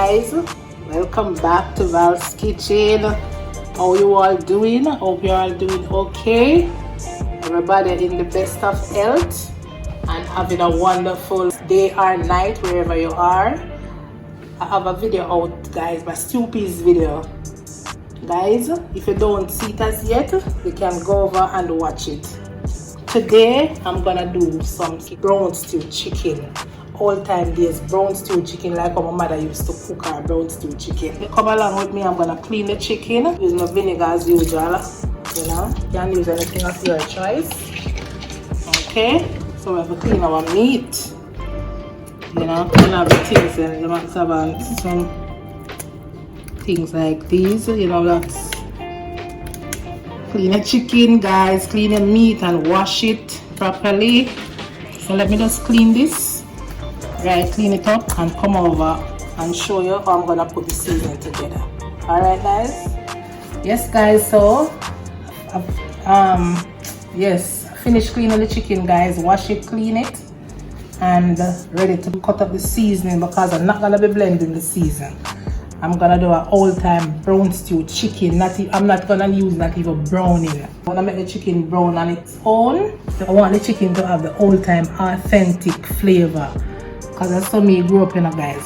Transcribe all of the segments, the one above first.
guys, welcome back to Val's Kitchen. How you all doing? Hope you all doing okay. Everybody in the best of health and having a wonderful day or night wherever you are. I have a video out, guys, my stupid video. Guys, if you don't see it as yet, you can go over and watch it. Today I'm gonna do some brown stew chicken. All time days brown stew chicken, like how my mother used to cook her brown stew chicken. You come along with me. I'm gonna clean the chicken using my vinegar as usual. You know, you can use anything of your choice. Okay, so we have to clean our meat. You know, clean up the things, and you might have some things like these. You know, that's clean the chicken, guys. Clean the meat and wash it properly. So let me just clean this. Right, clean it up and come over and show you how I'm gonna put the seasoning together. Alright, guys. Yes, guys, so finished cleaning the chicken, guys. Wash it, clean it, and ready to cut up the seasoning because I'm not gonna be blending the season. I'm gonna do an old-time brown stew chicken. I'm not gonna use not even browning. I wanna make the chicken brown on its own. I want the chicken to have the old-time authentic flavor. Because that's how me grew up, you know, guys.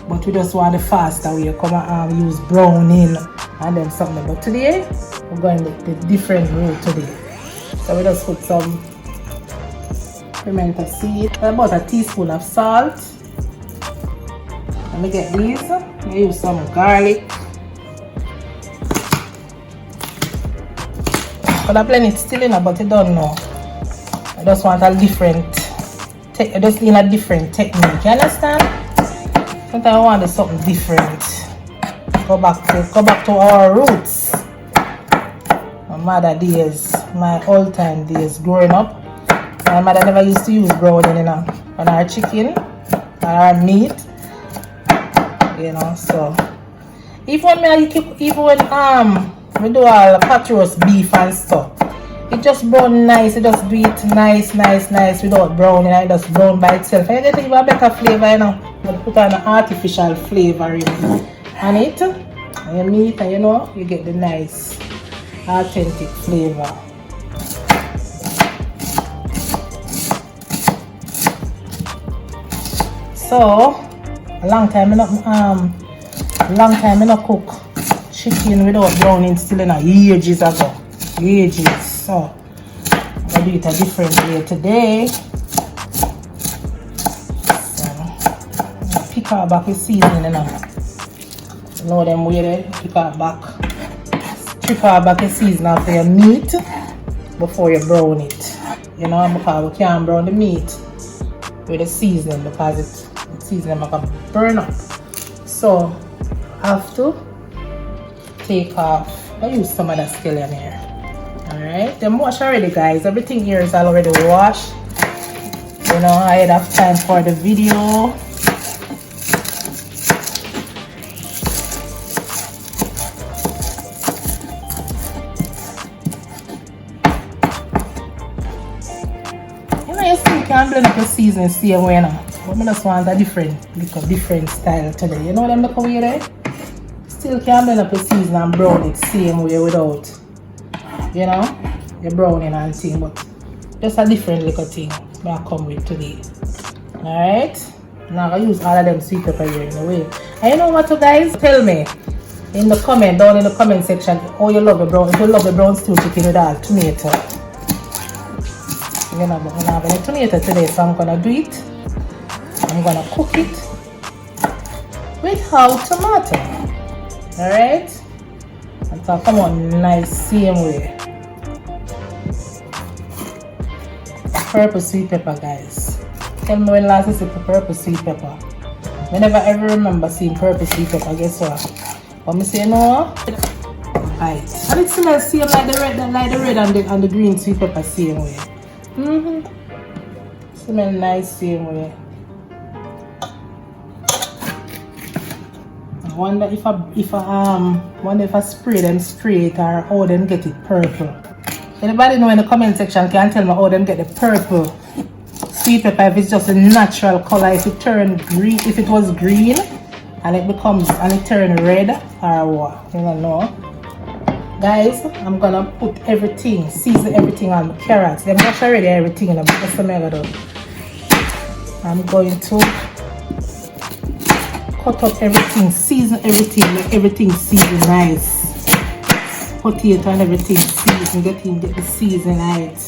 But we just want the faster way. Come and use browning and then something. But today, we're going the different route today. So we just put some pimento seed, about a teaspoon of salt. Let me get these. I use some garlic. But I blend it still in, but you don't know. I just want a different. I just need a different technique. You understand? Sometimes I want something different. Go back to our roots. My mother days, my old time days growing up. My mother never used to use browning, you know, on our chicken, on our meat. You know, so even when we do all pot roast beef and stuff. It just brown nice, it just do it nice without browning, and it just brown by itself. And you get even a better flavor, you know. But put on an artificial flavor in on it, and your meat, and you know, you get the nice authentic flavor. So a long time I not cook chicken without browning still in ages ago. Ages. So I'll do it a different way today. So pick her back with seasoning, you know them way there. Pick her back. Strip her back with seasoning after your meat before you brown it. You know, because we can't brown the meat with the seasoning because the seasoning might burn up. So I have to take off. I use some of that scallion here. Alright, them wash already, guys. Everything here is already washed. You know, I had enough time for the video. You know, you still can blend up the seasoning same way, you know. But I just want a different style today. You know them look away there? Still can blend up the seasoning and brown it same way without, you know, you're browning and thing, but just a different little thing that I come with today. Alright, now I use all of them sweet pepper here in a way. And you know what, you guys, tell me in the comment, down in the comment section, how you love the brown, if you love the brown stew chicken with all tomato. You know, but I don't have any tomato today, so I'm gonna do it. I'm gonna cook it without tomato. Alright, and so come on, nice same way. Purple sweet pepper, guys. Tell me when last you see purple sweet pepper. I never ever remember seeing purple sweet pepper. Guess what? But me say no. Right. And it smells same like the red and the green sweet pepper same way. Smell nice same way. I wonder if I spray them straight or how them get it purple. Anybody know in the comment section can tell me how them get the purple sweet pepper, if it's just a natural color, if it turned green, if it was green and it becomes and it turn red or what, you don't know. Guys, I'm gonna put everything, season everything on the carrots. They're much already everything in the box. I'm going to cut up everything, season everything, make everything season nice. Potato and everything season, get the season right.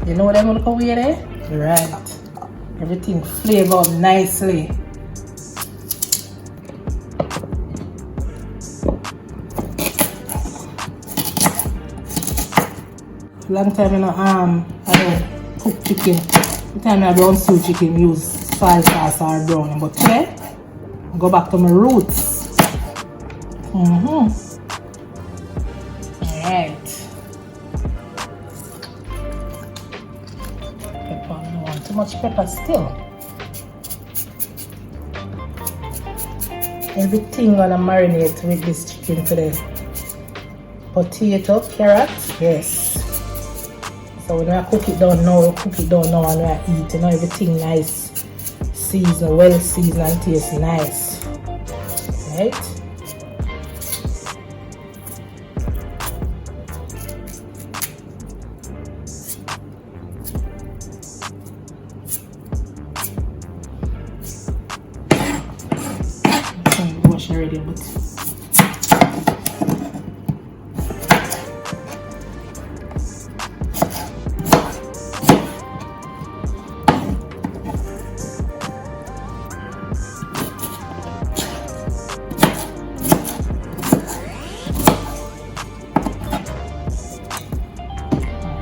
You know what I'm gonna go with there? Right. Everything flavor up nicely. Long time I don't cook chicken. The time I don't stew chicken, use soy sauce or browning. But today, go back to my roots. Alright. Pepper, I don't want too much pepper still. Everything gonna marinate with this chicken today. Potato, carrot, yes. So when I cook it down now, and when I eat, you know, everything nice, seasoned, well seasoned and tastes nice. Right? Wash already, but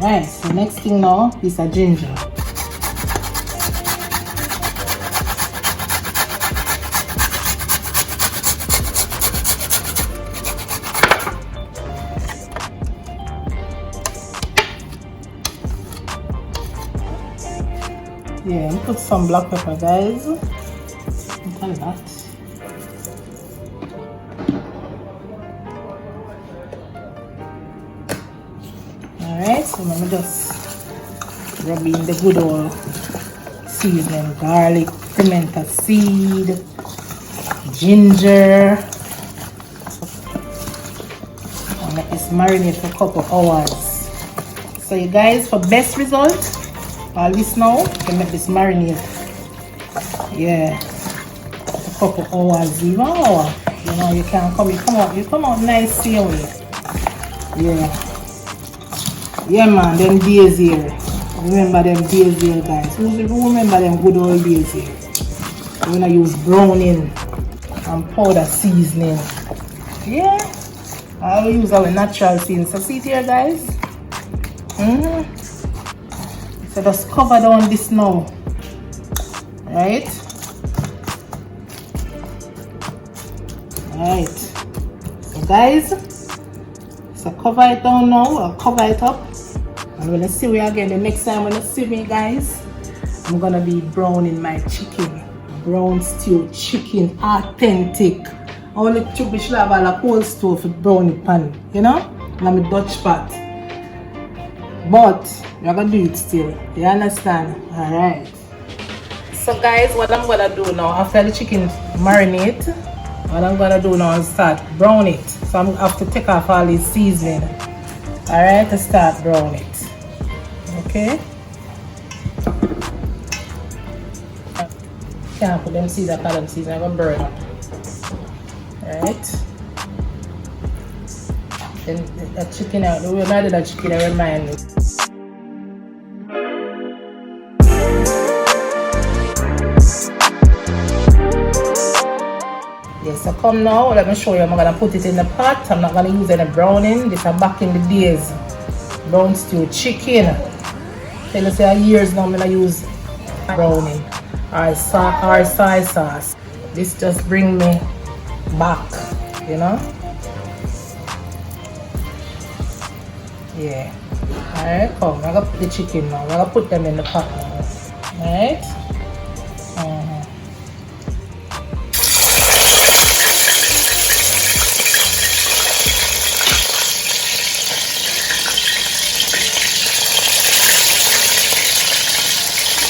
alright, so next thing now is a ginger. Yeah, and put some black pepper, guys. Look at that. Alright, so let me just rub in the good old seasoning, garlic, pimento seed, ginger. And let this marinate for a couple hours. So you guys, for best result, all this now, you can make this marinate. Yeah, a couple hours, even an hour. You know, you can come out nice same way. Yeah. Yeah man, them days here. Remember them days here, guys. Who remember them good old days here? When I use browning and powder seasoning. Yeah. I will use our natural seasoning. So see it here, guys. So just cover down this now. Right? Right. So guys, so cover it down now. I'll cover it up. And when I see you again the next time when you see me, guys, I'm gonna be browning my chicken. Brown stew chicken, authentic. I only took the have a cold stove for brownie pan, you know? And I'm a Dutch pot. But you're gonna do it still. You understand? Alright. So guys, what I'm gonna do now, after the chicken marinate, what I'm gonna do now is start brown it. So I'm gonna have to take off all this seasoning. Alright, to start brown it. Okay? Can't put them seeds, I call them seeds, I'm gonna burn up. Alright? Then that chicken out, the way I did that chicken, I remind me. Yes, so come now, let me show you. I'm gonna put it in the pot. I'm not gonna use any browning. This is back in the days. Brown stew chicken. Tell you say years now I'm gonna use browning or soy sauce. This just bring me back, you know? Yeah. Alright, come. I'm gonna put the chicken now. I'm gonna put them in the pot now. Alright?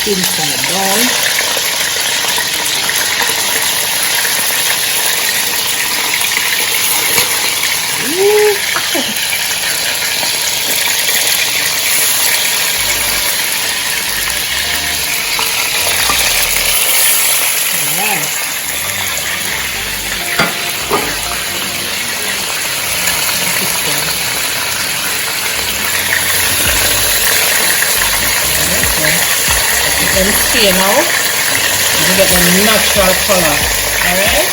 Inside bowl. them stay now. You get the natural color. Alright?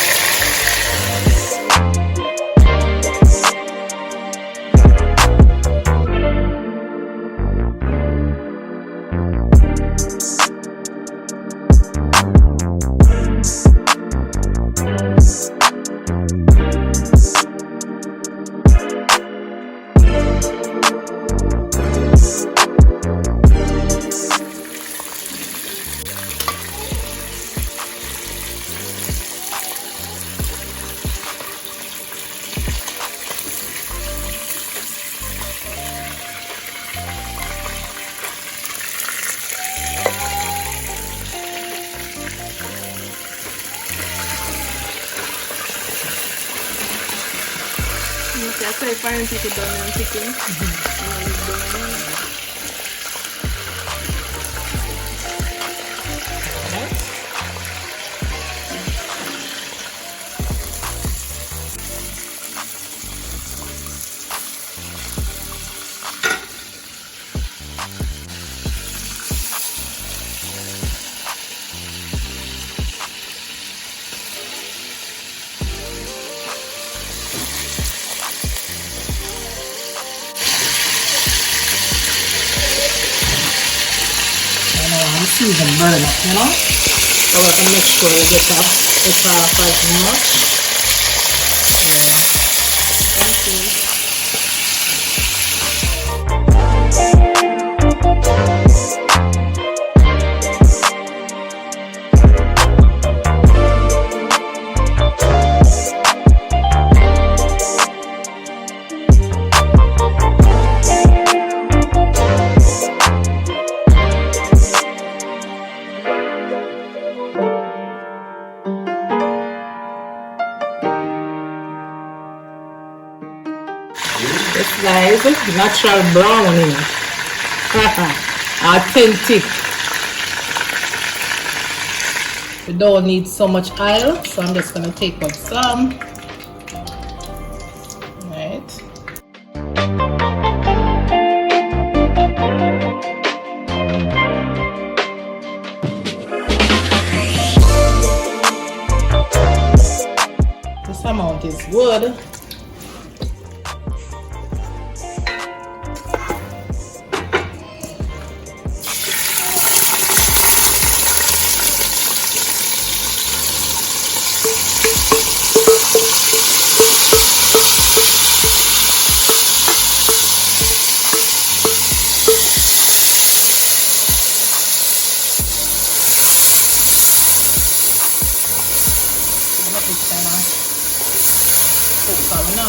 That's why foreign people don't know chicken. Season burn up, you know? So we can make sure we get up it off as much. Yeah. Thank you. This guys, natural browning. Authentic. We don't need so much oil, so I'm just gonna take out some. Right. This amount is good.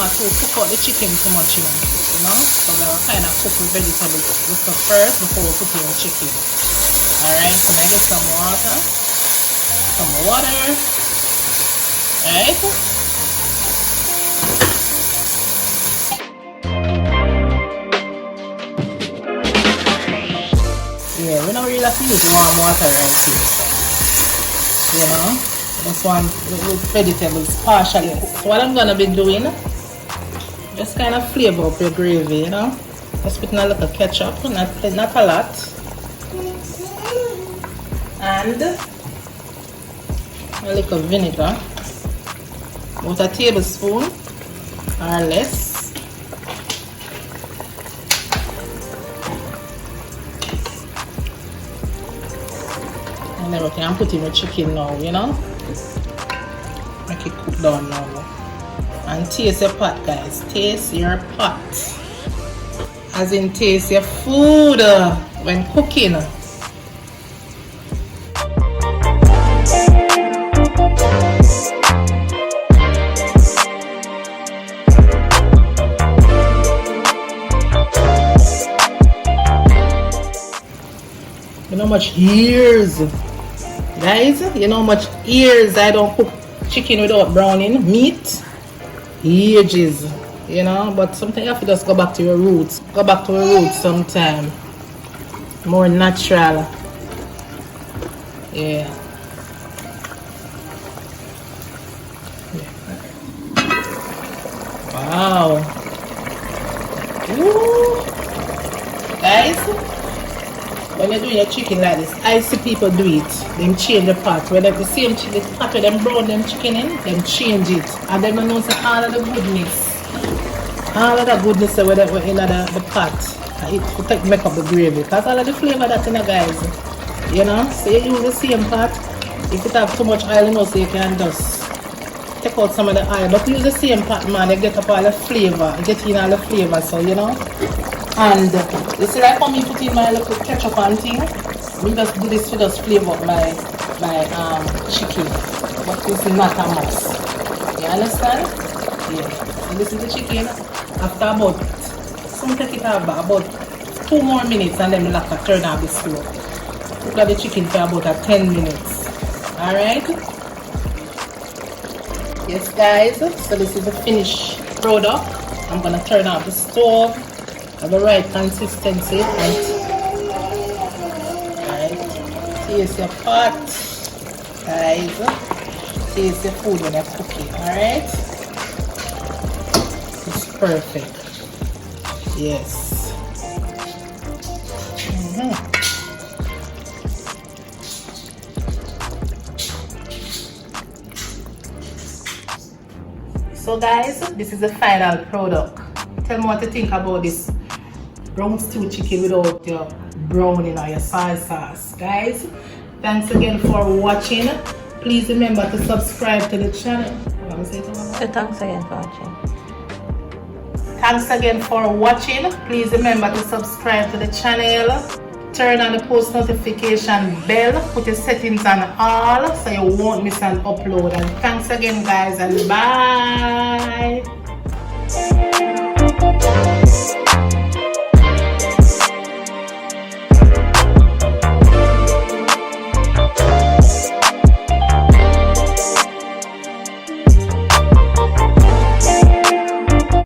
So cook out the chicken too much, you know? So we'll kind of cook the vegetables first before we put in the chicken. Alright, so I get some water. Alright. Yeah, we don't really have to use warm water right here. You know? This one with vegetables partially cooked. So what I'm gonna be doing, just kind of flavor up your gravy, you know. Just put in a little ketchup, not a lot, and a little vinegar, about a tablespoon or less. And then we can put in the chicken now, you know. Make it cook down now. And taste your pot, guys. Taste your pot. As in taste your food when cooking. You know how much years, guys? You know how much years I don't cook chicken without browning meat? Ages, you know, but sometimes you have to just go back to your roots. Go back to your roots sometime. More natural. Yeah. Wow. Ooh. Guys, when when you're doing your chicken like this, I see people do it. Them change the pot. When they the same chicken, the pot where them brown them chicken in, them change it. And then you know say all of the goodness. All of the goodness that were in the pot. It will make up the gravy. Because all of the flavor that's in the guys. You know? So you use the same pot. If it have too much oil, you know, so you can just take out some of the oil. But use the same pot, man. You get up all the flavor. You get in all the flavor, so you know. And you see like how me put in my little ketchup and thing. We just do this to just flavor up my chicken. But this is not a must. You understand? Yeah. So this is the chicken. After about, some take it out about 2 more minutes and then we like to turn off the stove. Cook the chicken for about 10 minutes. Alright? Yes guys, so this is the finished product. I'm gonna turn off the stove. Have the right consistency and right. Taste your pot, guys. Taste your food when you're cooking. Alright? It's perfect. Yes. So guys, this is the final product. Tell me what you think about this brown stew chicken without your browning or your soy sauce. Guys, thanks again for watching. Please remember to subscribe to the channel. Thanks again for watching. Thanks again for watching. Please remember to subscribe to the channel. Turn on the post notification bell. Put your settings on all so you won't miss an upload. And thanks again guys and bye.